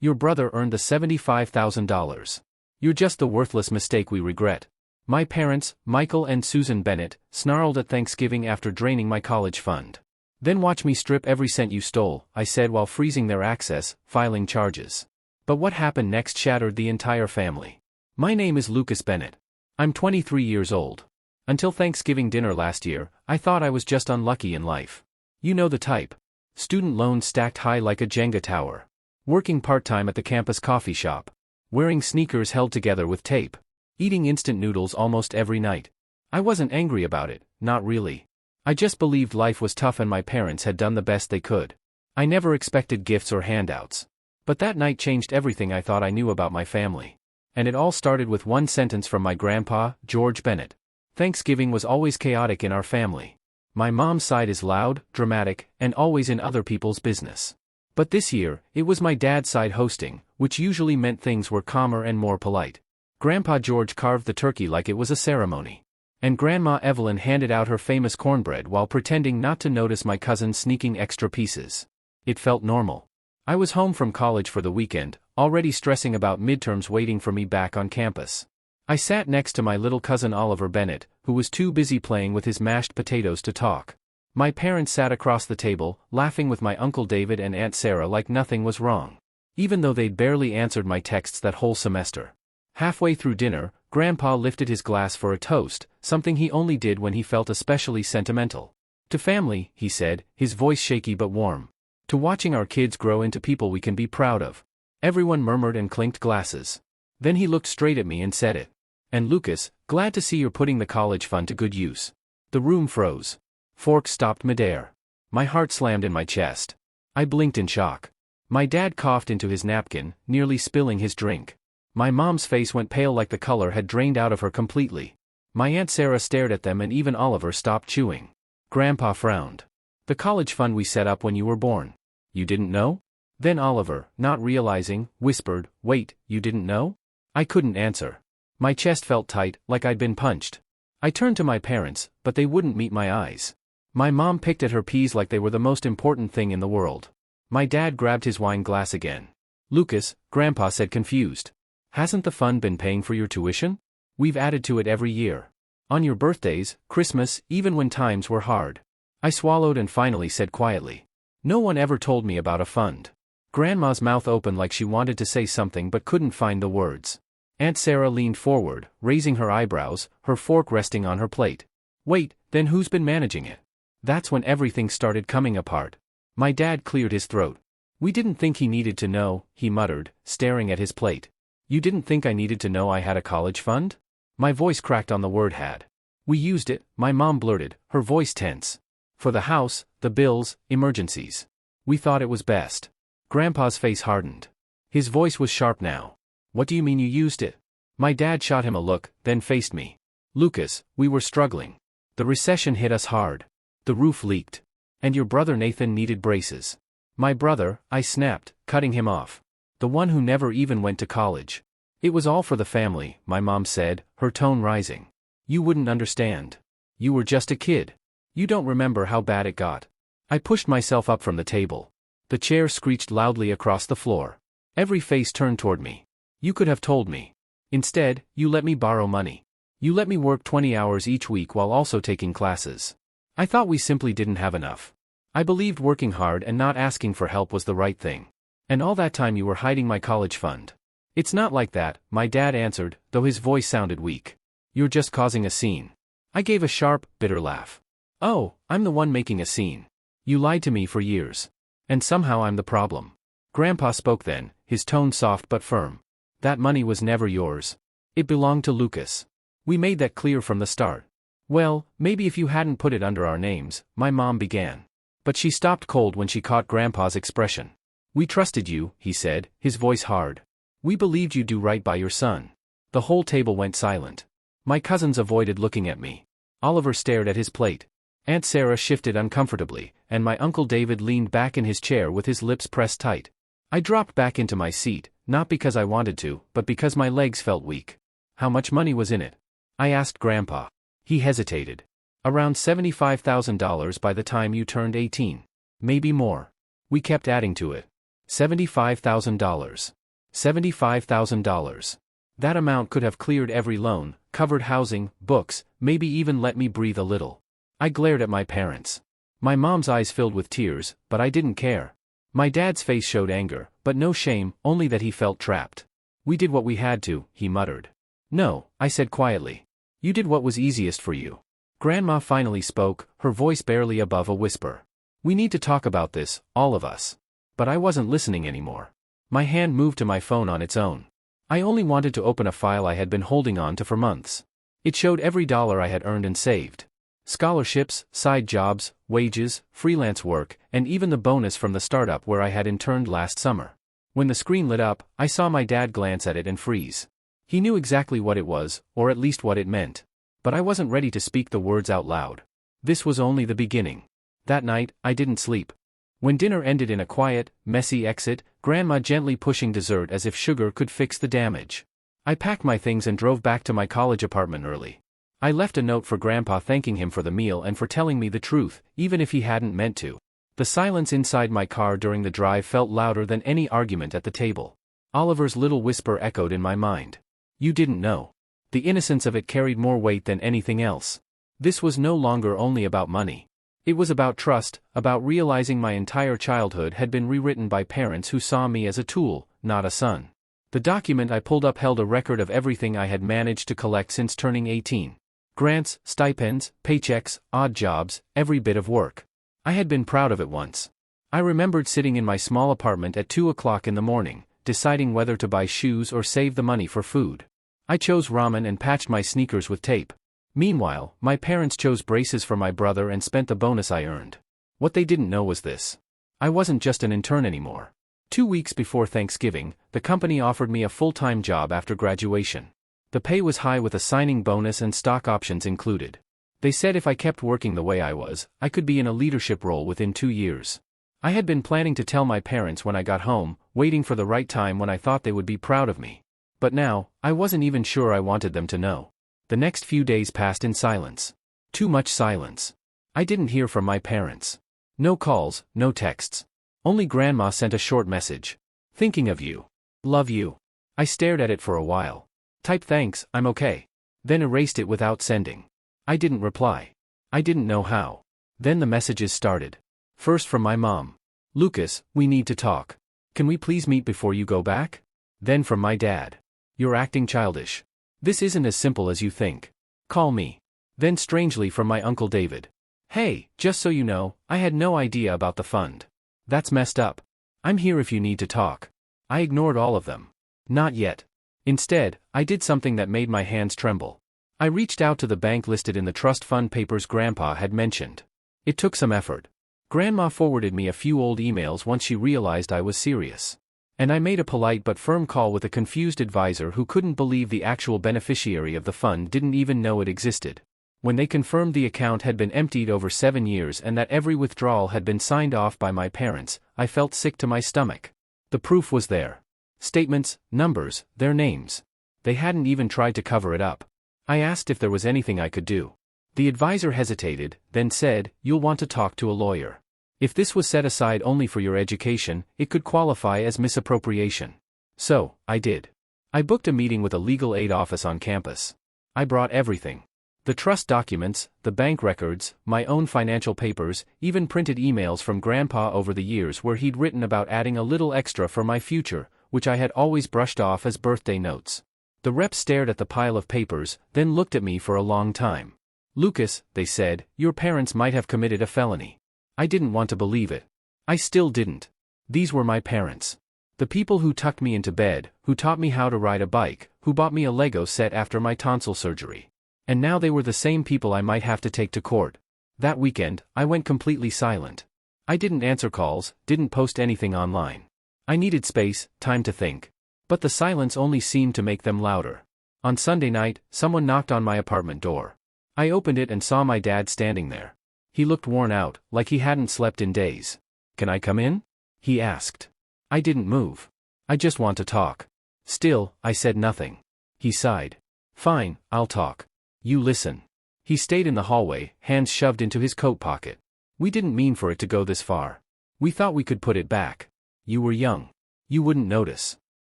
Your brother earned the $75,000. You're just the worthless mistake we regret. My parents, Michael and Susan Bennett, snarled at Thanksgiving after draining my college fund. Then watch me strip every cent you stole, I said while freezing their access, filing charges. But what happened next shattered the entire family. My name is Lucas Bennett. I'm 23 years old. Until Thanksgiving dinner last year, I thought I was just unlucky in life. You know the type. Student loans stacked high like a Jenga tower. Working part-time at the campus coffee shop. Wearing sneakers held together with tape. Eating instant noodles almost every night. I wasn't angry about it, not really. I just believed life was tough and my parents had done the best they could. I never expected gifts or handouts. But that night changed everything I thought I knew about my family. And it all started with one sentence from my grandpa, George Bennett. Thanksgiving was always chaotic in our family. My mom's side is loud, dramatic, and always in other people's business. But this year, it was my dad's side hosting, which usually meant things were calmer and more polite. Grandpa George carved the turkey like it was a ceremony. And Grandma Evelyn handed out her famous cornbread while pretending not to notice my cousin sneaking extra pieces. It felt normal. I was home from college for the weekend, already stressing about midterms waiting for me back on campus. I sat next to my little cousin Oliver Bennett, who was too busy playing with his mashed potatoes to talk. My parents sat across the table, laughing with my Uncle David and Aunt Sarah like nothing was wrong. Even though they'd barely answered my texts that whole semester. Halfway through dinner, Grandpa lifted his glass for a toast, something he only did when he felt especially sentimental. To family, he said, his voice shaky but warm. To watching our kids grow into people we can be proud of. Everyone murmured and clinked glasses. Then he looked straight at me and said it. And Lucas, glad to see you're putting the college fund to good use. The room froze. Forks stopped midair. My heart slammed in my chest. I blinked in shock. My dad coughed into his napkin, nearly spilling his drink. My mom's face went pale like the color had drained out of her completely. My Aunt Sarah stared at them and even Oliver stopped chewing. Grandpa frowned. The college fund we set up when you were born. You didn't know? Then Oliver, not realizing, whispered, "Wait, you didn't know?" I couldn't answer. My chest felt tight, like I'd been punched. I turned to my parents, but they wouldn't meet my eyes. My mom picked at her peas like they were the most important thing in the world. My dad grabbed his wine glass again. "Lucas," Grandpa said confused. "Hasn't the fund been paying for your tuition? We've added to it every year. On your birthdays, Christmas, even when times were hard." I swallowed and finally said quietly. "No one ever told me about a fund." Grandma's mouth opened like she wanted to say something but couldn't find the words. Aunt Sarah leaned forward, raising her eyebrows, her fork resting on her plate. "Wait, then who's been managing it?" That's when everything started coming apart. My dad cleared his throat. "We didn't think he needed to know," he muttered, staring at his plate. "You didn't think I needed to know I had a college fund?" My voice cracked on the word had. "We used it," my mom blurted, her voice tense. "For the house, the bills, emergencies. We thought it was best." Grandpa's face hardened. His voice was sharp now. "What do you mean you used it?" My dad shot him a look, then faced me. "Lucas, we were struggling. The recession hit us hard. The roof leaked. And your brother Nathan needed braces." "My brother," I snapped, cutting him off. "The one who never even went to college." "It was all for the family," my mom said, her tone rising. "You wouldn't understand. You were just a kid. You don't remember how bad it got." I pushed myself up from the table. The chair screeched loudly across the floor. Every face turned toward me. "You could have told me. Instead, you let me borrow money. You let me work 20 hours each week while also taking classes. I thought we simply didn't have enough. I believed working hard and not asking for help was the right thing. And all that time you were hiding my college fund." "It's not like that," my dad answered, though his voice sounded weak. "You're just causing a scene." I gave a sharp, bitter laugh. "Oh, I'm the one making a scene. You lied to me for years. And somehow I'm the problem." Grandpa spoke then, his tone soft but firm. "That money was never yours. It belonged to Lucas. We made that clear from the start." "Well, maybe if you hadn't put it under our names," my mom began. But she stopped cold when she caught Grandpa's expression. "We trusted you," he said, his voice hard. "We believed you'd do right by your son." The whole table went silent. My cousins avoided looking at me. Oliver stared at his plate. Aunt Sarah shifted uncomfortably, and my Uncle David leaned back in his chair with his lips pressed tight. I dropped back into my seat, not because I wanted to, but because my legs felt weak. "How much money was in it?" I asked Grandpa. He hesitated. "Around $75,000 by the time you turned 18. Maybe more. We kept adding to it." $75,000. $75,000. That amount could have cleared every loan, covered housing, books, maybe even let me breathe a little. I glared at my parents. My mom's eyes filled with tears, but I didn't care. My dad's face showed anger, but no shame, only that he felt trapped. We did what we had to, he muttered. No, I said quietly. You did what was easiest for you. Grandma finally spoke, her voice barely above a whisper. We need to talk about this, all of us. But I wasn't listening anymore. My hand moved to my phone on its own. I only wanted to open a file I had been holding on to for months. It showed every dollar I had earned and saved. Scholarships, side jobs, wages, freelance work, and even the bonus from the startup where I had interned last summer. When the screen lit up, I saw my dad glance at it and freeze. He knew exactly what it was, or at least what it meant. But I wasn't ready to speak the words out loud. This was only the beginning. That night, I didn't sleep. When dinner ended in a quiet, messy exit, Grandma gently pushing dessert as if sugar could fix the damage. I packed my things and drove back to my college apartment early. I left a note for Grandpa thanking him for the meal and for telling me the truth, even if he hadn't meant to. The silence inside my car during the drive felt louder than any argument at the table. Oliver's little whisper echoed in my mind. You didn't know. The innocence of it carried more weight than anything else. This was no longer only about money. It was about trust, about realizing my entire childhood had been rewritten by parents who saw me as a tool, not a son. The document I pulled up held a record of everything I had managed to collect since turning 18. Grants, stipends, paychecks, odd jobs, every bit of work. I had been proud of it once. I remembered sitting in my small apartment at 2 o'clock in the morning, deciding whether to buy shoes or save the money for food. I chose ramen and patched my sneakers with tape. Meanwhile, my parents chose braces for my brother and spent the bonus I earned. What they didn't know was this. I wasn't just an intern anymore. 2 weeks before Thanksgiving, the company offered me a full-time job after graduation. The pay was high with a signing bonus and stock options included. They said if I kept working the way I was, I could be in a leadership role within 2 years. I had been planning to tell my parents when I got home, waiting for the right time when I thought they would be proud of me. But now, I wasn't even sure I wanted them to know. The next few days passed in silence. Too much silence. I didn't hear from my parents. No calls, no texts. Only Grandma sent a short message. Thinking of you. Love you. I stared at it for a while. Typed thanks, I'm okay. Then erased it without sending. I didn't reply. I didn't know how. Then the messages started. First from my mom. Lucas, we need to talk. Can we please meet before you go back? Then from my dad. You're acting childish. This isn't as simple as you think. Call me. Then strangely from my Uncle David. Hey, just so you know, I had no idea about the fund. That's messed up. I'm here if you need to talk. I ignored all of them. Not yet. Instead, I did something that made my hands tremble. I reached out to the bank listed in the trust fund papers Grandpa had mentioned. It took some effort. Grandma forwarded me a few old emails once she realized I was serious. And I made a polite but firm call with a confused advisor who couldn't believe the actual beneficiary of the fund didn't even know it existed. When they confirmed the account had been emptied over 7 years and that every withdrawal had been signed off by my parents, I felt sick to my stomach. The proof was there. Statements, numbers, their names. They hadn't even tried to cover it up. I asked if there was anything I could do. The advisor hesitated, then said, "You'll want to talk to a lawyer. If this was set aside only for your education, it could qualify as misappropriation." So, I did. I booked a meeting with a legal aid office on campus. I brought everything. The trust documents, the bank records, my own financial papers, even printed emails from Grandpa over the years where he'd written about adding a little extra for my future, which I had always brushed off as birthday notes. The rep stared at the pile of papers, then looked at me for a long time. "Lucas," they said, "your parents might have committed a felony." I didn't want to believe it. I still didn't. These were my parents. The people who tucked me into bed, who taught me how to ride a bike, who bought me a Lego set after my tonsil surgery. And now they were the same people I might have to take to court. That weekend, I went completely silent. I didn't answer calls, didn't post anything online. I needed space, time to think. But the silence only seemed to make them louder. On Sunday night, someone knocked on my apartment door. I opened it and saw my dad standing there. He looked worn out, like he hadn't slept in days. "Can I come in?" he asked. I didn't move. "I just want to talk." Still, I said nothing. He sighed. "Fine, I'll talk. You listen." He stayed in the hallway, hands shoved into his coat pocket. "We didn't mean for it to go this far. We thought we could put it back. You were young. You wouldn't notice.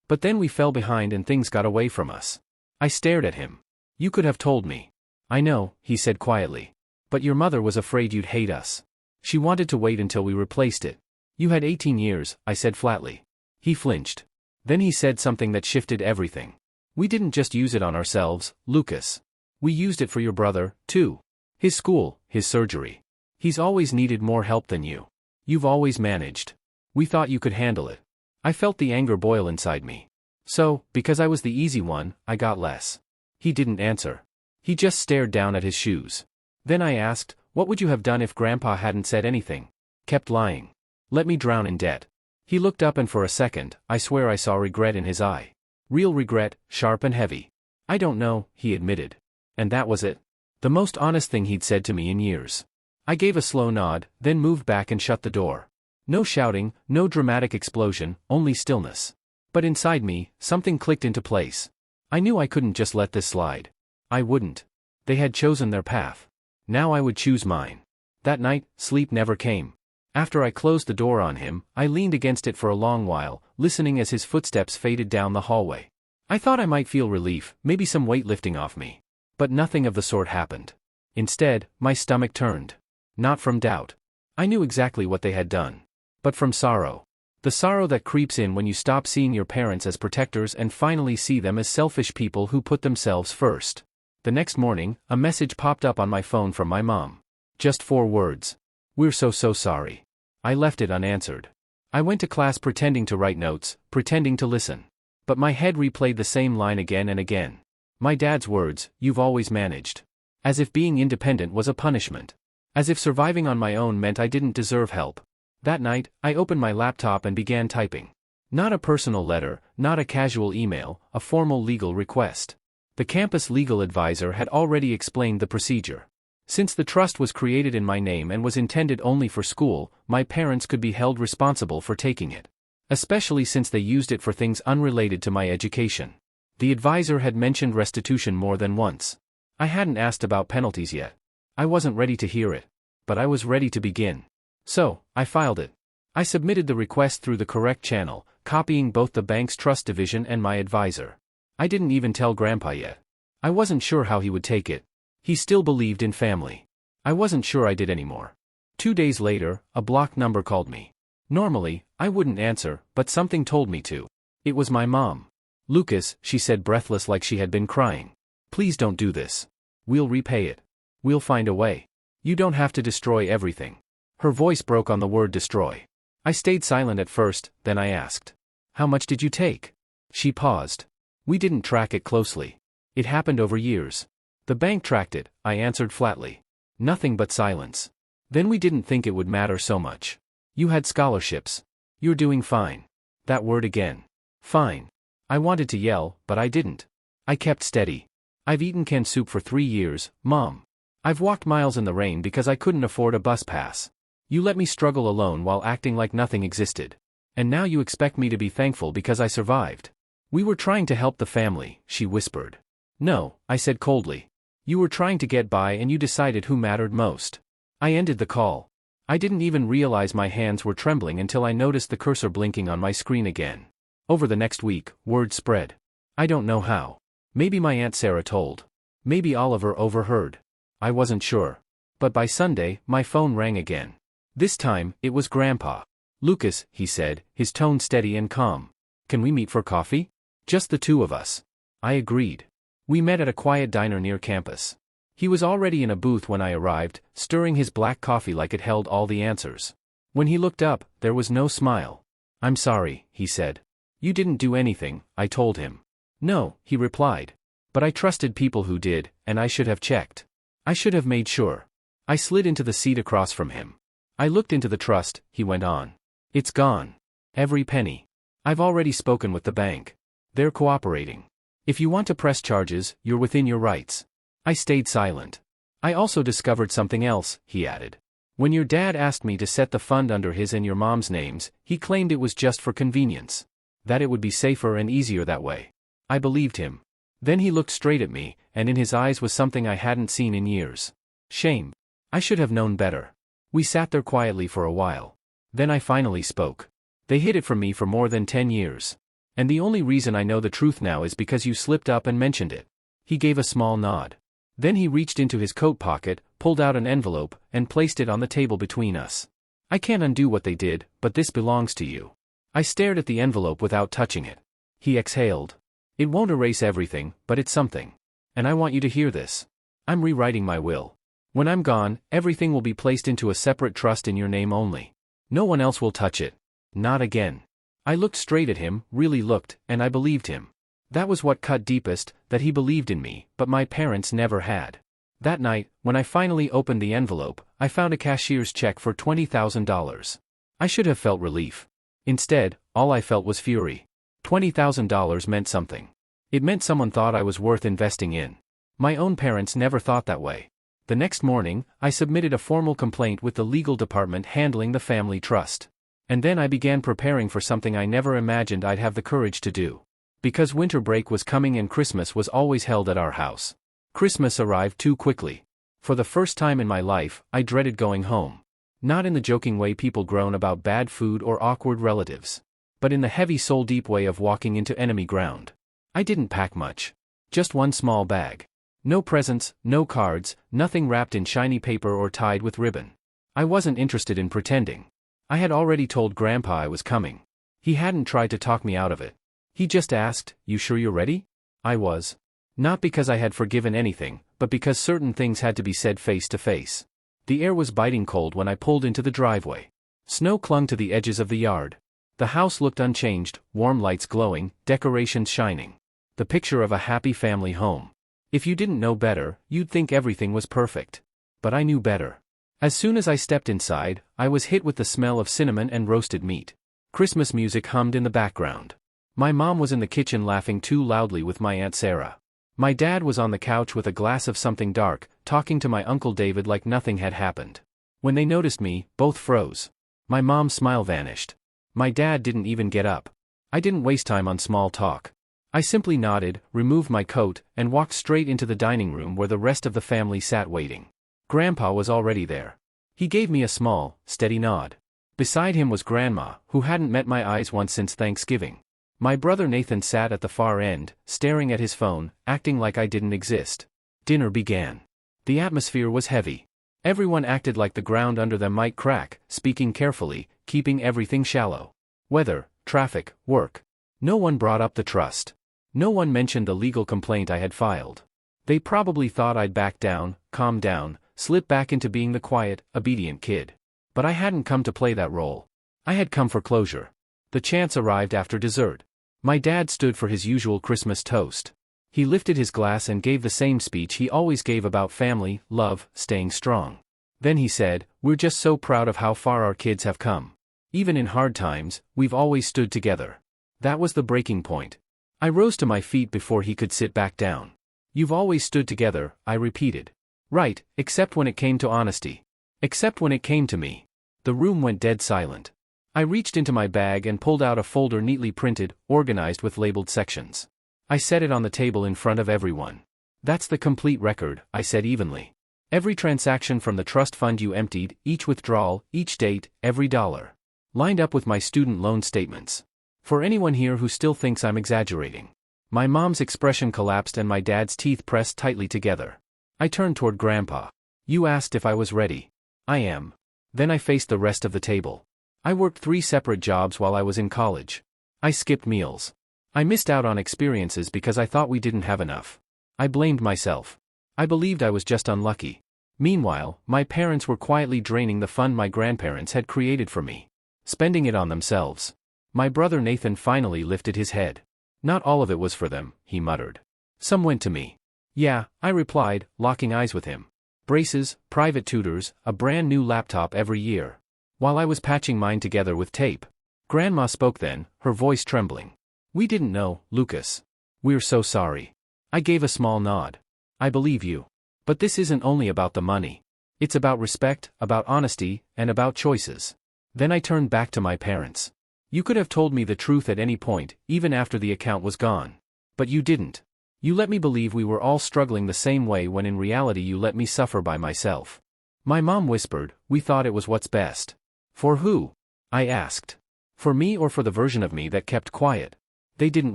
But then we fell behind and things got away from us. I stared at him. You could have told me. I know, he said quietly. But your mother was afraid you'd hate us. She wanted to wait until we replaced it. You had 18 years, I said flatly. He flinched. Then he said something that shifted everything. We didn't just use it on ourselves, Lucas. We used it for your brother, too. His school, his surgery. He's always needed more help than you. You've always managed. We thought you could handle it. I felt the anger boil inside me. So, because I was the easy one, I got less. He didn't answer. He just stared down at his shoes. Then I asked, what would you have done if Grandpa hadn't said anything? Kept lying. Let me drown in debt. He looked up and for a second, I swear I saw regret in his eye. Real regret, sharp and heavy. I don't know, he admitted. And that was it. The most honest thing he'd said to me in years. I gave a slow nod, then moved back and shut the door. No shouting, no dramatic explosion, only stillness. But inside me, something clicked into place. I knew I couldn't just let this slide. I wouldn't. They had chosen their path. Now I would choose mine. That night, sleep never came. After I closed the door on him, I leaned against it for a long while, listening as his footsteps faded down the hallway. I thought I might feel relief, maybe some weight lifting off me. But nothing of the sort happened. Instead, my stomach turned. Not from doubt. I knew exactly what they had done. But from sorrow. The sorrow that creeps in when you stop seeing your parents as protectors and finally see them as selfish people who put themselves first. The next morning, a message popped up on my phone from my mom. Just 4 words. We're so sorry. I left it unanswered. I went to class pretending to write notes, pretending to listen. But my head replayed the same line again and again. My dad's words, you've always managed. As if being independent was a punishment. As if surviving on my own meant I didn't deserve help. That night, I opened my laptop and began typing. Not a personal letter, not a casual email, a formal legal request. The campus legal advisor had already explained the procedure. Since the trust was created in my name and was intended only for school, my parents could be held responsible for taking it. Especially since they used it for things unrelated to my education. The advisor had mentioned restitution more than once. I hadn't asked about penalties yet. I wasn't ready to hear it. But I was ready to begin. So, I filed it. I submitted the request through the correct channel, copying both the bank's trust division and my advisor. I didn't even tell Grandpa yet. I wasn't sure how he would take it. He still believed in family. I wasn't sure I did anymore. 2 days later, a blocked number called me. Normally, I wouldn't answer, but something told me to. It was my mom. Lucas, she said breathless like she had been crying. Please don't do this. We'll repay it. We'll find a way. You don't have to destroy everything. Her voice broke on the word destroy. I stayed silent at first, then I asked. How much did you take? She paused. We didn't track it closely. It happened over years. The bank tracked it, I answered flatly. Nothing but silence. Then we didn't think it would matter so much. You had scholarships. You're doing fine. That word again. Fine. I wanted to yell, but I didn't. I kept steady. I've eaten canned soup for 3 years, Mom. I've walked miles in the rain because I couldn't afford a bus pass. You let me struggle alone while acting like nothing existed. And now you expect me to be thankful because I survived. We were trying to help the family, she whispered. No, I said coldly. You were trying to get by and you decided who mattered most. I ended the call. I didn't even realize my hands were trembling until I noticed the cursor blinking on my screen again. Over the next week, word spread. I don't know how. Maybe my Aunt Sarah told. Maybe Oliver overheard. I wasn't sure. But by Sunday, my phone rang again. This time, it was Grandpa. Lucas, he said, his tone steady and calm. Can we meet for coffee? Just the 2 of us. I agreed. We met at a quiet diner near campus. He was already in a booth when I arrived, stirring his black coffee like it held all the answers. When he looked up, there was no smile. I'm sorry, he said. You didn't do anything, I told him. No, he replied. But I trusted people who did, and I should have checked. I should have made sure. I slid into the seat across from him. I looked into the trust, he went on. It's gone. Every penny. I've already spoken with the bank. They're cooperating. If you want to press charges, you're within your rights. I stayed silent. I also discovered something else, he added. When your dad asked me to set the fund under his and your mom's names, he claimed it was just for convenience. That it would be safer and easier that way. I believed him. Then he looked straight at me, and in his eyes was something I hadn't seen in years. Shame. I should have known better. We sat there quietly for a while. Then I finally spoke. They hid it from me for more than 10 years. And the only reason I know the truth now is because you slipped up and mentioned it." He gave a small nod. Then he reached into his coat pocket, pulled out an envelope, and placed it on the table between us. "I can't undo what they did, but this belongs to you." I stared at the envelope without touching it. He exhaled. "It won't erase everything, but it's something. And I want you to hear this. I'm rewriting my will. When I'm gone, everything will be placed into a separate trust in your name only. No one else will touch it. Not again." I looked straight at him, really looked, and I believed him. That was what cut deepest, that he believed in me, but my parents never had. That night, when I finally opened the envelope, I found a cashier's check for $20,000. I should have felt relief. Instead, all I felt was fury. $20,000 meant something. It meant someone thought I was worth investing in. My own parents never thought that way. The next morning, I submitted a formal complaint with the legal department handling the family trust. And then I began preparing for something I never imagined I'd have the courage to do. Because winter break was coming and Christmas was always held at our house. Christmas arrived too quickly. For the first time in my life, I dreaded going home. Not in the joking way people groan about bad food or awkward relatives. But in the heavy soul-deep way of walking into enemy ground. I didn't pack much. Just one small bag. No presents, no cards, nothing wrapped in shiny paper or tied with ribbon. I wasn't interested in pretending. I had already told Grandpa I was coming. He hadn't tried to talk me out of it. He just asked, "You sure you're ready?" I was. Not because I had forgiven anything, but because certain things had to be said face to face. The air was biting cold when I pulled into the driveway. Snow clung to the edges of the yard. The house looked unchanged, warm lights glowing, decorations shining. The picture of a happy family home. If you didn't know better, you'd think everything was perfect. But I knew better. As soon as I stepped inside, I was hit with the smell of cinnamon and roasted meat. Christmas music hummed in the background. My mom was in the kitchen laughing too loudly with my Aunt Sarah. My dad was on the couch with a glass of something dark, talking to my Uncle David like nothing had happened. When they noticed me, both froze. My mom's smile vanished. My dad didn't even get up. I didn't waste time on small talk. I simply nodded, removed my coat, and walked straight into the dining room where the rest of the family sat waiting. Grandpa was already there. He gave me a small, steady nod. Beside him was Grandma, who hadn't met my eyes once since Thanksgiving. My brother Nathan sat at the far end, staring at his phone, acting like I didn't exist. Dinner began. The atmosphere was heavy. Everyone acted like the ground under them might crack, speaking carefully, keeping everything shallow. Weather, traffic, work. No one brought up the trust. No one mentioned the legal complaint I had filed. They probably thought I'd back down, calm down, slip back into being the quiet, obedient kid. But I hadn't come to play that role. I had come for closure. The chance arrived after dessert. My dad stood for his usual Christmas toast. He lifted his glass and gave the same speech he always gave about family, love, staying strong. Then he said, "We're just so proud of how far our kids have come. Even in hard times, we've always stood together." That was the breaking point. I rose to my feet before he could sit back down. "You've always stood together," I repeated. "Right, except when it came to honesty. Except when it came to me." The room went dead silent. I reached into my bag and pulled out a folder neatly printed, organized with labeled sections. I set it on the table in front of everyone. "That's the complete record," I said evenly. "Every transaction from the trust fund you emptied, each withdrawal, each date, every dollar. Lined up with my student loan statements. For anyone here who still thinks I'm exaggerating." My mom's expression collapsed and my dad's teeth pressed tightly together. I turned toward Grandpa. "You asked if I was ready. I am." Then I faced the rest of the table. I worked 3 separate jobs while I was in college. I skipped meals. I missed out on experiences because I thought we didn't have enough. I blamed myself. I believed I was just unlucky. Meanwhile, my parents were quietly draining the fund my grandparents had created for me. Spending it on themselves. My brother Nathan finally lifted his head. "Not all of it was for them," he muttered. "Some went to me." "Yeah," I replied, locking eyes with him. Braces, private tutors, a brand new laptop every year. While I was patching mine together with tape. Grandma spoke then, her voice trembling. "We didn't know, Lucas. We're so sorry." I gave a small nod. "I believe you. But this isn't only about the money. It's about respect, about honesty, and about choices." Then I turned back to my parents. "You could have told me the truth at any point, even after the account was gone. But you didn't. You let me believe we were all struggling the same way when in reality you let me suffer by myself." My mom whispered, "We thought it was what's best." "For who?" I asked. For me or for the version of me that kept quiet? They didn't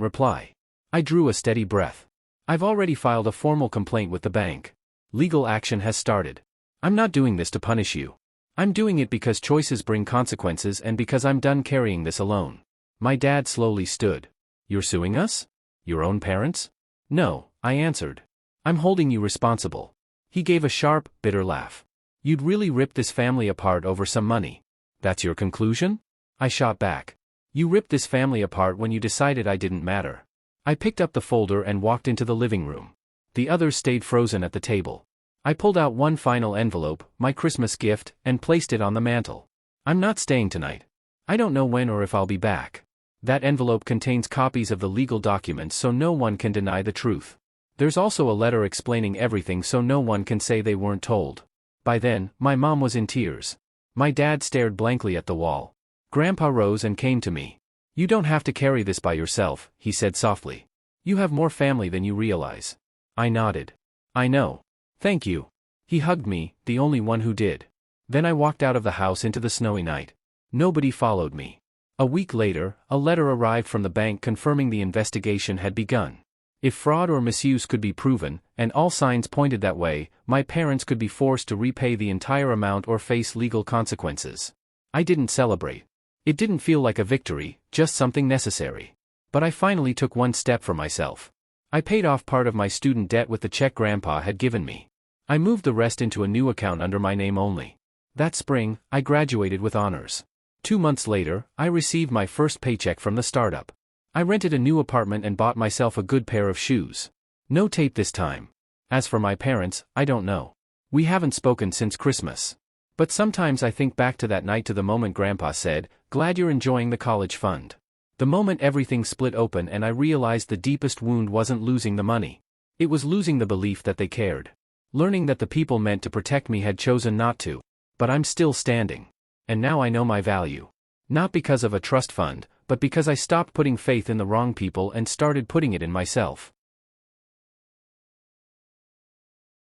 reply. I drew a steady breath. I've already filed a formal complaint with the bank. Legal action has started. I'm not doing this to punish you. I'm doing it because choices bring consequences and because I'm done carrying this alone. My dad slowly stood. You're suing us? Your own parents? No, I answered. I'm holding you responsible. He gave a sharp, bitter laugh. You'd really rip this family apart over some money. That's your conclusion? I shot back. You ripped this family apart when you decided I didn't matter. I picked up the folder and walked into the living room. The others stayed frozen at the table. I pulled out one final envelope, my Christmas gift, and placed it on the mantel. I'm not staying tonight. I don't know when or if I'll be back. That envelope contains copies of the legal documents so no one can deny the truth. There's also a letter explaining everything so no one can say they weren't told. By then, my mom was in tears. My dad stared blankly at the wall. Grandpa rose and came to me. You don't have to carry this by yourself, he said softly. You have more family than you realize. I nodded. I know. Thank you. He hugged me, the only one who did. Then I walked out of the house into the snowy night. Nobody followed me. A week later, a letter arrived from the bank confirming the investigation had begun. If fraud or misuse could be proven, and all signs pointed that way, my parents could be forced to repay the entire amount or face legal consequences. I didn't celebrate. It didn't feel like a victory, just something necessary. But I finally took one step for myself. I paid off part of my student debt with the check Grandpa had given me. I moved the rest into a new account under my name only. That spring, I graduated with honors. 2 months later, I received my first paycheck from the startup. I rented a new apartment and bought myself a good pair of shoes. No tape this time. As for my parents, I don't know. We haven't spoken since Christmas. But sometimes I think back to that night, to the moment Grandpa said, "Glad you're enjoying the college fund." The moment everything split open and I realized the deepest wound wasn't losing the money. It was losing the belief that they cared. Learning that the people meant to protect me had chosen not to. But I'm still standing. And now I know my value. Not because of a trust fund, but because I stopped putting faith in the wrong people and started putting it in myself.